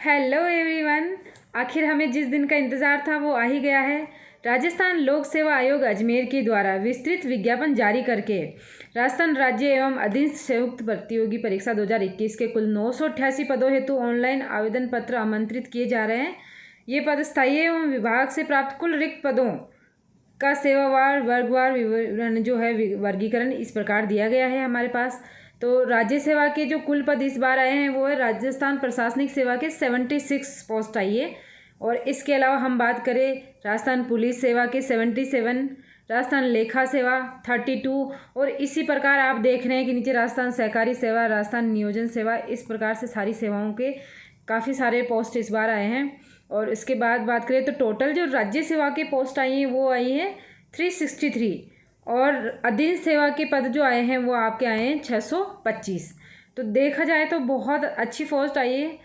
Hello everyone. आखिर हमें जिस दिन का इंतज़ार था वो आ ही गया है। राजस्थान लोक सेवा आयोग अजमेर के द्वारा विस्तृत विज्ञापन जारी करके राजस्थान राज्य एवं अधीनस्थ संयुक्त प्रतियोगी परीक्षा 2021 के कुल 988 पदों हेतु ऑनलाइन आवेदन पत्र आमंत्रित किए जा रहे हैं। ये पद स्थायी एवं विभाग से प्राप्त कुल रिक्त पदों का सेवावार वर्गवार विवरण जो है वर्गीकरण इस प्रकार दिया गया है हमारे पास। तो राज्य सेवा के जो कुल पद इस बार आए हैं वो है राजस्थान प्रशासनिक सेवा के 76 पोस्ट आई है। और इसके अलावा हम बात करें राजस्थान पुलिस सेवा के 77, राजस्थान लेखा सेवा 32 और इसी प्रकार आप देख रहे हैं कि नीचे राजस्थान सहकारी सेवा, राजस्थान नियोजन सेवा, इस प्रकार से सारी सेवाओं के काफ़ी सारे पोस्ट इस बार आए हैं। और इसके बाद बात करें तो टोटल जो राज्य सेवा के पोस्ट आई हैं वो आई है 363 और अधीन सेवा के पद जो आए हैं वो आपके आए हैं 625। तो देखा जाए तो बहुत अच्छी पोस्ट आई है।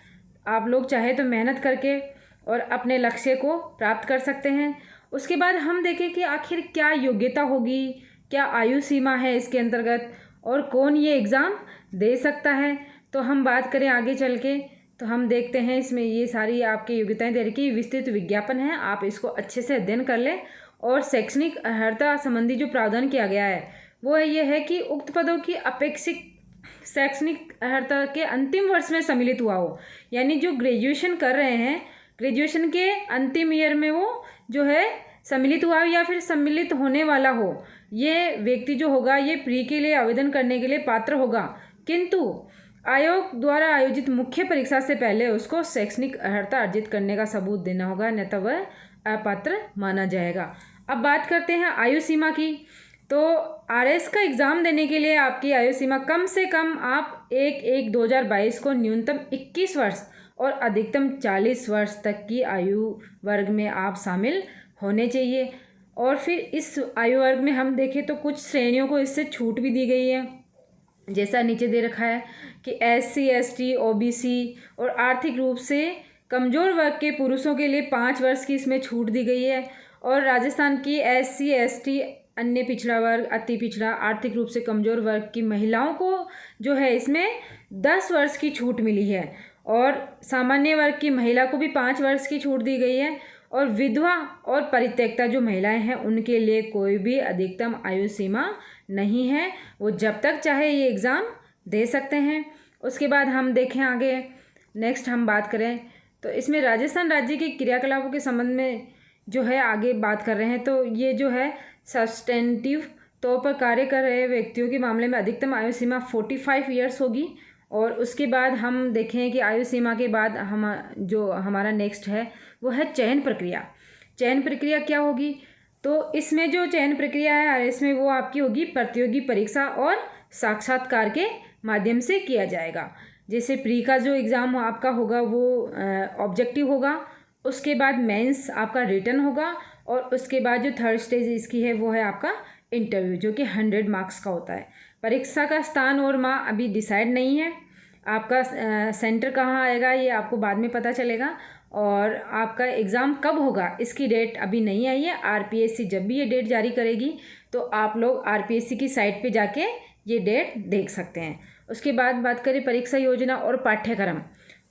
आप लोग चाहे तो मेहनत करके और अपने लक्ष्य को प्राप्त कर सकते हैं। उसके बाद हम देखें कि आखिर क्या योग्यता होगी, क्या आयु सीमा है इसके अंतर्गत और कौन ये एग्ज़ाम दे सकता है। तो हम बात करें आगे चल के तो हम देखते हैं इसमें ये सारी आपकी योग्यताएं दे रखी विस्तृत विज्ञापन है। आप इसको अच्छे से अध्ययन कर लें। और शैक्षणिक अर्हता संबंधी जो प्रावधान किया गया है वो ये है कि उक्त पदों की अपेक्षित शैक्षणिक अर्हता के अंतिम वर्ष में सम्मिलित हुआ हो, यानी जो ग्रेजुएशन कर रहे हैं ग्रेजुएशन के अंतिम ईयर में वो जो है सम्मिलित हुआ हो या फिर सम्मिलित होने वाला हो, ये व्यक्ति जो होगा ये प्री के लिए आवेदन करने के लिए पात्र होगा। किंतु आयोग द्वारा आयोजित मुख्य परीक्षा से पहले उसको शैक्षणिक अर्हता अर्जित करने का सबूत देना होगा, नहीं तो वह अपात्र माना जाएगा। अब बात करते हैं आयु सीमा की। तो आरएस का एग्ज़ाम देने के लिए आपकी आयु सीमा कम से कम आप 1/1/2022 को न्यूनतम 21 वर्ष और अधिकतम 40 वर्ष तक की आयु वर्ग में आप शामिल होने चाहिए। और फिर इस आयु वर्ग में हम देखें तो कुछ श्रेणियों को इससे छूट भी दी गई है, जैसा नीचे दे रखा है कि SC ST OBC और आर्थिक रूप से कमज़ोर वर्ग के पुरुषों के लिए 5 वर्ष की इसमें छूट दी गई है। और राजस्थान की SC ST अन्य पिछड़ा वर्ग, अति पिछड़ा, आर्थिक रूप से कमज़ोर वर्ग की महिलाओं को जो है इसमें 10 वर्ष की छूट मिली है। और सामान्य वर्ग की महिला को भी 5 वर्ष की छूट दी गई है। और विधवा और परित्यक्ता जो महिलाएं हैं उनके लिए कोई भी अधिकतम आयु सीमा नहीं है, वो जब तक चाहे ये एग्ज़ाम दे सकते हैं। उसके बाद हम देखें आगे नेक्स्ट हम बात करें तो इसमें राजस्थान राज्य के क्रियाकलापों के संबंध में जो है आगे बात कर रहे हैं। तो ये जो है सब्सटेंटिव तौर पर कार्य कर रहे व्यक्तियों के मामले में अधिकतम आयु सीमा 45 ईयर्स होगी। और उसके बाद हम देखें कि आयु सीमा के बाद हम जो हमारा नेक्स्ट है वो है चयन प्रक्रिया। चयन प्रक्रिया क्या होगी? तो इसमें जो चयन प्रक्रिया है इसमें वो आपकी होगी प्रतियोगी परीक्षा और साक्षात्कार के माध्यम से किया जाएगा। जैसे प्री का जो एग्ज़ाम आपका होगा वो ऑब्जेक्टिव होगा, उसके बाद मेंस आपका रिटन होगा और उसके बाद जो थर्ड स्टेज इसकी है वो है आपका इंटरव्यू जो कि 100 मार्क्स का होता है। परीक्षा का स्थान और माह अभी डिसाइड नहीं है। आपका सेंटर कहाँ आएगा ये आपको बाद में पता चलेगा। और आपका एग्ज़ाम कब होगा इसकी डेट अभी नहीं आई है। RPSC जब भी ये डेट जारी करेगी तो आप लोग RPSC की साइट पे जाके ये डेट देख सकते हैं। उसके बाद बात करें परीक्षा योजना और पाठ्यक्रम।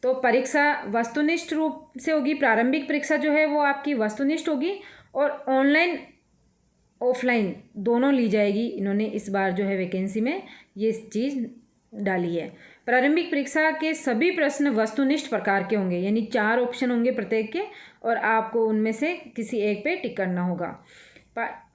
तो परीक्षा वस्तुनिष्ठ रूप से होगी। प्रारंभिक परीक्षा जो है वो आपकी वस्तुनिष्ठ होगी और ऑनलाइन ऑफलाइन दोनों ली जाएगी। इन्होंने इस बार जो है वैकेंसी में ये चीज़ डाली है। प्रारंभिक परीक्षा के सभी प्रश्न वस्तुनिष्ठ प्रकार के होंगे, यानी 4 ऑप्शन होंगे प्रत्येक के और आपको उनमें से किसी एक पे टिक करना होगा।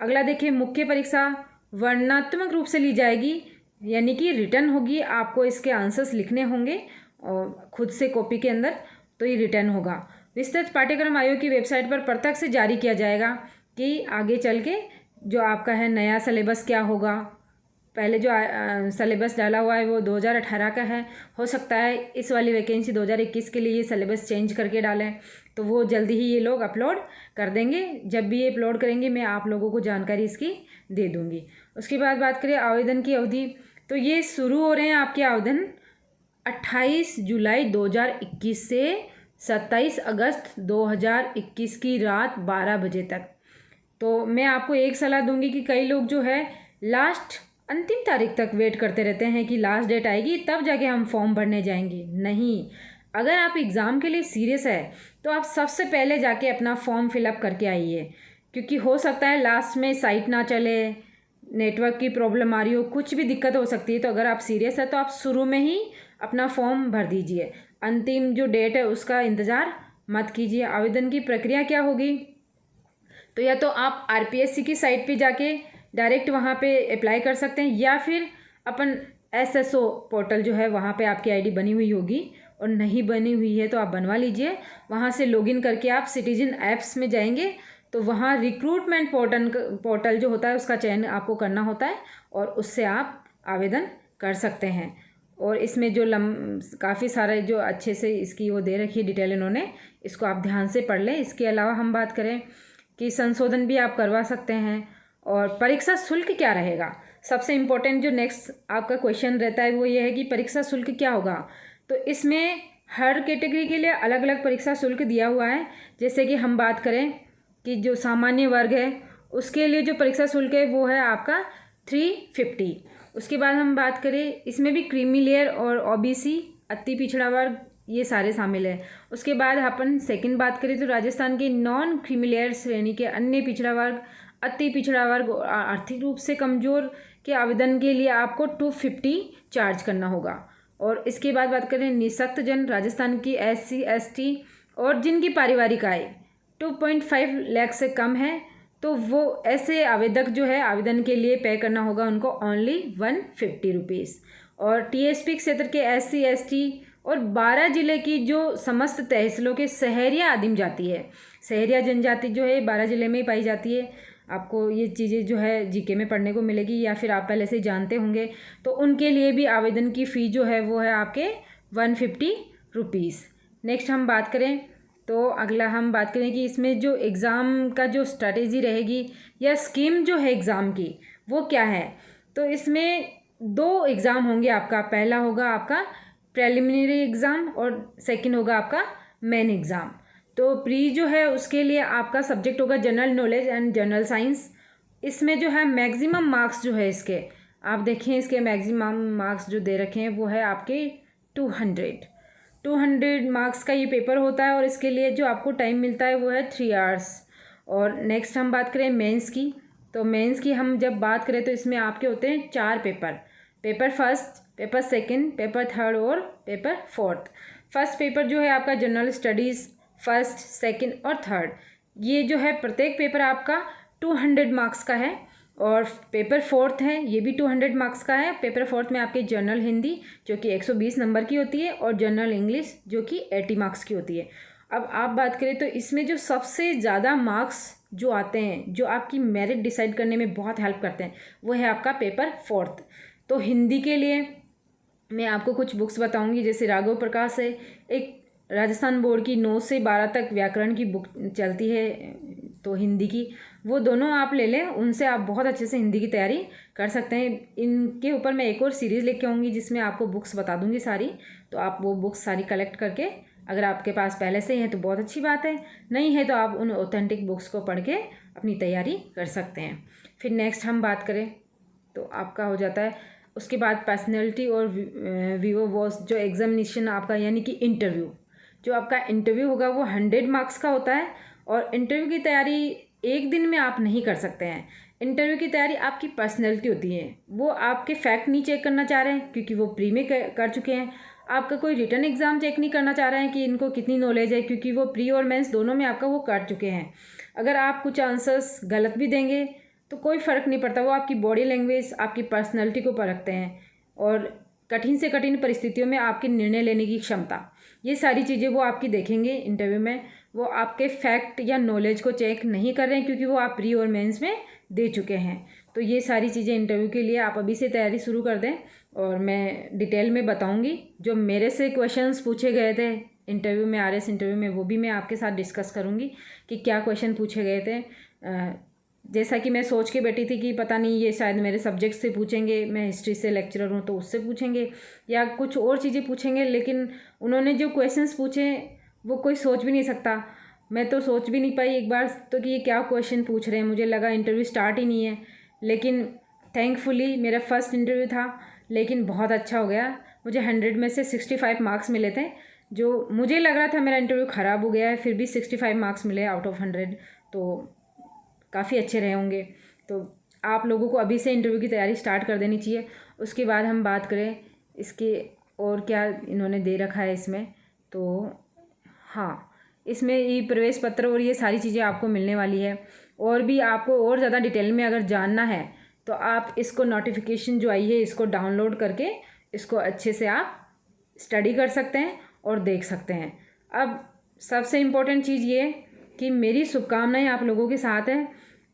अगला देखिए मुख्य परीक्षा वर्णनात्मक रूप से ली जाएगी, यानी कि रिटर्न होगी। आपको इसके आंसर्स लिखने होंगे और खुद से कॉपी के अंदर, तो ये रिटर्न होगा। विस्तृत पाठ्यक्रम आयोग की वेबसाइट पर प्रत्यक्ष से जारी किया जाएगा कि आगे चल के जो आपका है नया सिलेबस क्या होगा। पहले जो सिलेबस डाला हुआ है वो 2018 का है, हो सकता है इस वाली वैकेंसी 2021 के लिए ये सिलेबस चेंज करके डालें, तो वो जल्दी ही ये लोग अपलोड कर देंगे। जब भी ये अपलोड करेंगे मैं आप लोगों को जानकारी इसकी दे दूँगी। उसके बाद बात करें आवेदन की अवधि। तो ये शुरू हो रहे हैं आपके आवेदन 28 जुलाई 2021 से 27 अगस्त 2021 की रात 12 बजे तक। तो मैं आपको एक सलाह दूंगी कि कई लोग जो है लास्ट अंतिम तारीख तक वेट करते रहते हैं कि लास्ट डेट आएगी तब जाके हम फॉर्म भरने जाएंगे। नहीं, अगर आप एग्ज़ाम के लिए सीरियस है तो आप सबसे पहले जाके अपना फॉर्म फिलअप करके आइए, क्योंकि हो सकता है लास्ट में साइट ना चले, नेटवर्क की प्रॉब्लम आ रही हो, कुछ भी दिक्कत हो सकती है। तो अगर आप सीरियस है तो आप शुरू में ही अपना फॉर्म भर दीजिए, अंतिम जो डेट है उसका इंतज़ार मत कीजिए। आवेदन की प्रक्रिया क्या होगी, तो या तो आप आरपीएससी की साइट पे जाके डायरेक्ट वहाँ पे अप्लाई कर सकते हैं, या फिर अपन एसएसओ पोर्टल जो है वहाँ पे आपकी आईडी बनी हुई होगी, और नहीं बनी हुई है तो आप बनवा लीजिए। वहाँ से लॉगिन करके आप सिटीजन ऐप्स में जाएंगे तो वहाँ रिक्रूटमेंट पोर्टल जो होता है उसका चयन आपको करना होता है, और उससे आप आवेदन कर सकते हैं। और इसमें जो काफ़ी सारे जो अच्छे से इसकी वो दे रखी है डिटेल इन्होंने, इसको आप ध्यान से पढ़ लें। इसके अलावा हम बात करें कि संशोधन भी आप करवा सकते हैं। और परीक्षा शुल्क क्या रहेगा, सबसे इम्पोर्टेंट जो नेक्स्ट आपका क्वेश्चन रहता है वो ये है कि परीक्षा शुल्क क्या होगा। तो इसमें हर कैटेगरी के लिए अलग अलग परीक्षा शुल्क दिया हुआ है। जैसे कि हम बात करें कि जो सामान्य वर्ग है उसके लिए जो परीक्षा शुल्क है वो है आपका 350। उसके बाद हम बात करें, इसमें भी क्रीमी लेयर और ओबीसी, अति पिछड़ा वर्ग, ये सारे शामिल है। उसके बाद अपन सेकंड बात करें तो राजस्थान के नॉन क्रीमी लेयर श्रेणी के अन्य पिछड़ा वर्ग, अति पिछड़ा वर्ग और आर्थिक रूप से कमज़ोर के आवेदन के लिए आपको 250 चार्ज करना होगा। और इसके बाद बात करें निःशक्त जन, राजस्थान की SC ST और जिनकी पारिवारिक आय 2.5 लाख से कम है, तो वो ऐसे आवेदक जो है आवेदन के लिए पे करना होगा उनको ओनली 150 रुपीज़। और TSP क्षेत्र के SC ST और 12 जिले की जो समस्त तहसीलों के सहरिया आदिम जाति है, सहरिया जनजाति जो है 12 जिले में ही पाई जाती है। आपको ये चीज़ें जो है जीके में पढ़ने को मिलेगी, या फिर आप पहले से जानते होंगे। तो उनके लिए भी आवेदन की फ़ी जो है वो है आपके 150 रुपीज़। नेक्स्ट हम बात करें तो अगला हम बात करें कि इसमें जो एग्ज़ाम का जो स्ट्रैटेजी रहेगी या स्कीम जो है एग्ज़ाम की वो क्या है। तो इसमें 2 एग्ज़ाम होंगे आपका, पहला होगा आपका प्रेलिमिनरी एग्ज़ाम और सेकंड होगा आपका मेन एग्ज़ाम। तो प्री जो है उसके लिए आपका सब्जेक्ट होगा general knowledge and general science. इसमें जो है मैक्सिमम मार्क्स जो है इसके, आप देखें इसके मैक्सिमम मार्क्स जो दे रखे हैं वो है आपके 200 मार्क्स का ये पेपर होता है, और इसके लिए जो आपको टाइम मिलता है वो है 3 आवर्स। और नेक्स्ट हम बात करें मेंस की, तो मेंस की हम जब बात करें तो इसमें आपके होते हैं 4 paper, paper first, paper second, paper third और पेपर फोर्थ। फर्स्ट पेपर जो है आपका जनरल स्टडीज़ फर्स्ट, सेकंड और थर्ड, ये जो है प्रत्येक पेपर आपका 200 मार्क्स का है। और पेपर फोर्थ है ये भी 200 मार्क्स का है। पेपर फोर्थ में आपके जनरल हिंदी जो कि 120 नंबर की होती है, और जनरल इंग्लिश जो कि 80 मार्क्स की होती है। अब आप बात करें तो इसमें जो सबसे ज़्यादा मार्क्स जो आते हैं, जो आपकी मेरिट डिसाइड करने में बहुत हेल्प करते हैं, वो है आपका पेपर फोर्थ। तो हिंदी के लिए मैं आपको कुछ बुक्स बताऊंगी, जैसे राघव प्रकाश है, एक राजस्थान बोर्ड की 9 से 12 तक व्याकरण की बुक चलती है तो हिंदी की, वो दोनों आप ले लें, उनसे आप बहुत अच्छे से हिंदी की तैयारी कर सकते हैं। इनके ऊपर मैं एक और सीरीज़ लेके आऊँगी जिसमें आपको बुक्स बता दूँगी सारी, तो आप वो बुक्स सारी कलेक्ट करके, अगर आपके पास पहले से ही है तो बहुत अच्छी बात है, नहीं है तो आप उन ऑथेंटिक बुक्स को पढ़ के अपनी तैयारी कर सकते हैं। फिर नेक्स्ट हम बात करें तो आपका हो जाता है उसके बाद पर्सनैलिटी और वीवो वॉस जो एग्जामिनेशन आपका, यानी कि इंटरव्यू, जो आपका इंटरव्यू होगा वो 100 मार्क्स का होता है। और इंटरव्यू की तैयारी एक दिन में आप नहीं कर सकते हैं। इंटरव्यू की तैयारी आपकी पर्सनैलिटी होती है, वो आपके फैक्ट नहीं चेक करना चाह रहे हैं क्योंकि वो प्री में कर चुके हैं। आपका कोई रिटन एग्ज़ाम चेक नहीं करना चाह रहे हैं कि इनको कितनी नॉलेज है, क्योंकि वो प्री और मेंस दोनों में आपका वो कर चुके हैं। अगर आप कुछ आंसर्स गलत भी देंगे तो कोई फ़र्क नहीं पड़ता, वो आपकी बॉडी लैंग्वेज, आपकी पर्सनैलिटी को परखते हैं, और कठिन से कठिन परिस्थितियों में आपके निर्णय लेने की क्षमता, ये सारी चीज़ें वो आपकी देखेंगे इंटरव्यू में। वो आपके फैक्ट या नॉलेज को चेक नहीं कर रहे हैं क्योंकि वो आप प्री और मेंस में दे चुके हैं। तो ये सारी चीज़ें इंटरव्यू के लिए आप अभी से तैयारी शुरू कर दें, और मैं डिटेल में बताऊंगी जो मेरे से क्वेश्चंस पूछे गए थे इंटरव्यू में, RS इंटरव्यू में, वो भी मैं आपके साथ डिस्कस करूँगी कि क्या क्वेश्चन पूछे गए थे। जैसा कि मैं सोच के बैठी थी कि पता नहीं ये शायद मेरे सब्जेक्ट से पूछेंगे, मैं हिस्ट्री से लेक्चरर हूँ तो उससे पूछेंगे या कुछ और चीज़ें पूछेंगे, लेकिन उन्होंने जो क्वेश्चंस पूछे वो कोई सोच भी नहीं सकता। मैं तो सोच भी नहीं पाई एक बार तो कि ये क्या क्वेश्चन पूछ रहे हैं, मुझे लगा इंटरव्यू स्टार्ट ही नहीं है। लेकिन थैंकफुली मेरा फर्स्ट इंटरव्यू था, लेकिन बहुत अच्छा हो गया। मुझे 100 में से 65 मार्क्स मिले थे, जो मुझे लग रहा था मेरा इंटरव्यू ख़राब हो गया है, फिर भी 65 मार्क्स मिले आउट ऑफ 100, तो काफ़ी अच्छे रहे होंगे। तो आप लोगों को अभी से इंटरव्यू की तैयारी स्टार्ट कर देनी चाहिए। उसके बाद हम बात करें इसके और क्या इन्होंने दे रखा है इसमें। तो हाँ, इसमें ई प्रवेश पत्र और ये सारी चीज़ें आपको मिलने वाली है। और भी आपको और ज़्यादा डिटेल में अगर जानना है तो आप इसको नोटिफिकेशन जो आई है इसको डाउनलोड करके इसको अच्छे से आप स्टडी कर सकते हैं और देख सकते हैं। अब सबसे इम्पोर्टेंट चीज़ ये कि मेरी शुभकामनाएं आप लोगों के साथ है।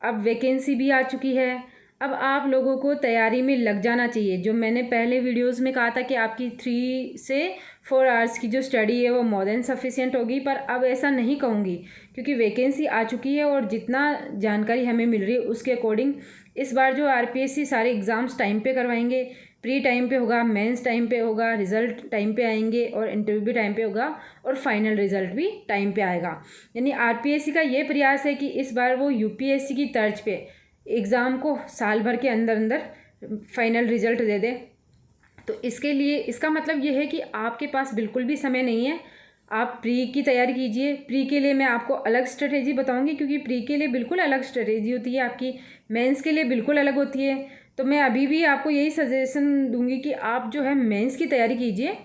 अब वैकेंसी भी आ चुकी है, अब आप लोगों को तैयारी में लग जाना चाहिए। जो मैंने पहले वीडियोस में कहा था कि आपकी 3 से 4 आवर्स की जो स्टडी है वो मोर देन सफिशिएंट होगी, पर अब ऐसा नहीं कहूँगी क्योंकि वैकेंसी आ चुकी है और जितना जानकारी हमें मिल रही है उसके अकॉर्डिंग इस बार जो आरपीएससी सारे एग्ज़ाम्स टाइम पे करवाएंगे। प्री टाइम पे होगा, मेंस टाइम पे होगा, रिज़ल्ट टाइम पे आएंगे और इंटरव्यू भी टाइम पे होगा और फाइनल रिज़ल्ट भी टाइम पे आएगा। यानी आरपीएससी का ये प्रयास है कि इस बार वो यूपीएससी की तर्ज पे एग्ज़ाम को साल भर के अंदर अंदर फाइनल रिज़ल्ट दे दे। तो इसके लिए इसका मतलब ये है कि आपके पास बिल्कुल भी समय नहीं है। आप प्री की तैयारी कीजिए। प्री के लिए मैं आपको अलग स्ट्रेटेजी बताऊंगी क्योंकि प्री के लिए बिल्कुल अलग स्ट्रेटेजी होती है, आपकी मेंस के लिए बिल्कुल अलग होती है। तो मैं अभी भी आपको यही सजेशन दूंगी कि आप जो है मेंस की तैयारी कीजिए।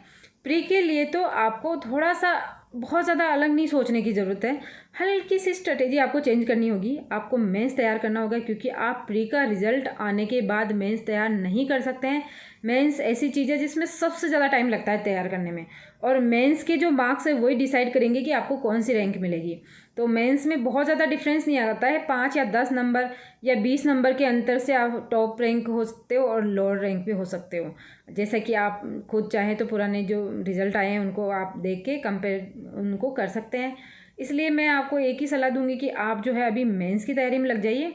प्री के लिए तो आपको थोड़ा सा बहुत ज़्यादा अलग नहीं सोचने की ज़रूरत है, हल्की सी स्ट्रेटेजी आपको चेंज करनी होगी। आपको मेंस तैयार करना होगा क्योंकि आप प्री का रिज़ल्ट आने के बाद मेंस तैयार नहीं कर सकते हैं। मेंस ऐसी चीज़ है जिसमें सबसे ज़्यादा टाइम लगता है तैयार करने में, और मेंस के जो मार्क्स है वही डिसाइड करेंगे कि आपको कौन सी रैंक मिलेगी। तो मेंस में बहुत ज़्यादा डिफरेंस नहीं आता है, 5 या 10 नंबर या 20 नंबर के अंतर से आप टॉप रैंक हो सकते हो और लोअर रैंक भी हो सकते हो। जैसा कि आप खुद चाहें तो पुराने जो रिज़ल्ट आए हैं उनको आप देख के कंपेयर उनको कर सकते हैं। इसलिए मैं आपको एक ही सलाह दूंगी कि आप जो है अभी मेंस की तैयारी में लग जाइए।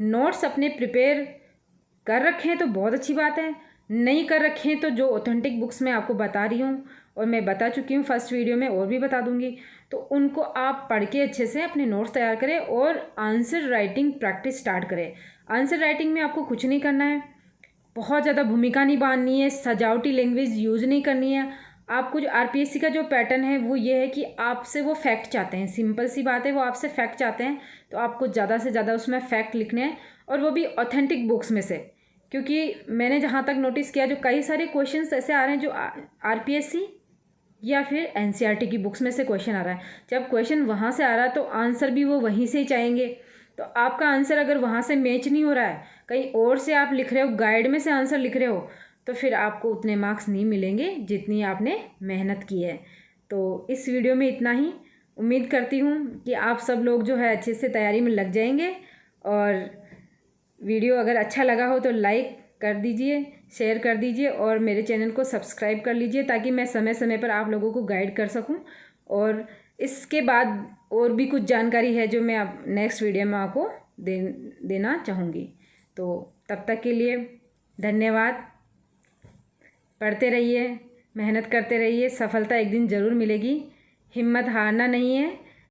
नोट्स अपने प्रिपेयर कर रखें तो बहुत अच्छी बात है, नहीं कर रखें तो जो ऑथेंटिक बुक्स मैं आपको बता रही हूँ और मैं बता चुकी हूँ फर्स्ट वीडियो में और भी बता दूंगी, तो उनको आप पढ़ के अच्छे से अपने नोट्स तैयार करें और आंसर राइटिंग प्रैक्टिस स्टार्ट करें। आंसर राइटिंग में आपको कुछ नहीं करना है, बहुत ज़्यादा भूमिका नहीं बांधनी है, सजावटी लैंग्वेज यूज़ नहीं करनी है। आपको जो आरपीएससी का जो पैटर्न है वो ये है कि आपसे वो फैक्ट चाहते हैं, सिंपल सी बात है, वो आपसे फैक्ट चाहते हैं। तो आपको ज़्यादा से ज़्यादा उसमें फैक्ट लिखने हैं और वो भी ऑथेंटिक बुक्स में से, क्योंकि मैंने जहाँ तक नोटिस किया जो कई सारे क्वेश्चंस ऐसे आ रहे हैं जो आरपीएससी या फिर एनसीईआरटी की बुक्स में से क्वेश्चन आ रहा है। जब क्वेश्चन वहाँ से आ रहा है तो आंसर भी वो वहीं से ही चाहेंगे। तो आपका आंसर अगर वहाँ से मैच नहीं हो रहा है, कहीं और से आप लिख रहे हो, गाइड में से आंसर लिख रहे हो, तो फिर आपको उतने मार्क्स नहीं मिलेंगे जितनी आपने मेहनत की है। तो इस वीडियो में इतना ही। उम्मीद करती हूँ कि आप सब लोग जो है अच्छे से तैयारी में लग जाएंगे। और वीडियो अगर अच्छा लगा हो तो लाइक कर दीजिए, शेयर कर दीजिए और मेरे चैनल को सब्सक्राइब कर लीजिए ताकि मैं समय समय पर आप लोगों को गाइड कर सकूं। और इसके बाद और भी कुछ जानकारी है जो मैं अब नेक्स्ट वीडियो में आपको देना चाहूँगी। तो तब तक के लिए धन्यवाद। पढ़ते रहिए, मेहनत करते रहिए, सफलता एक दिन ज़रूर मिलेगी। हिम्मत हारना नहीं है।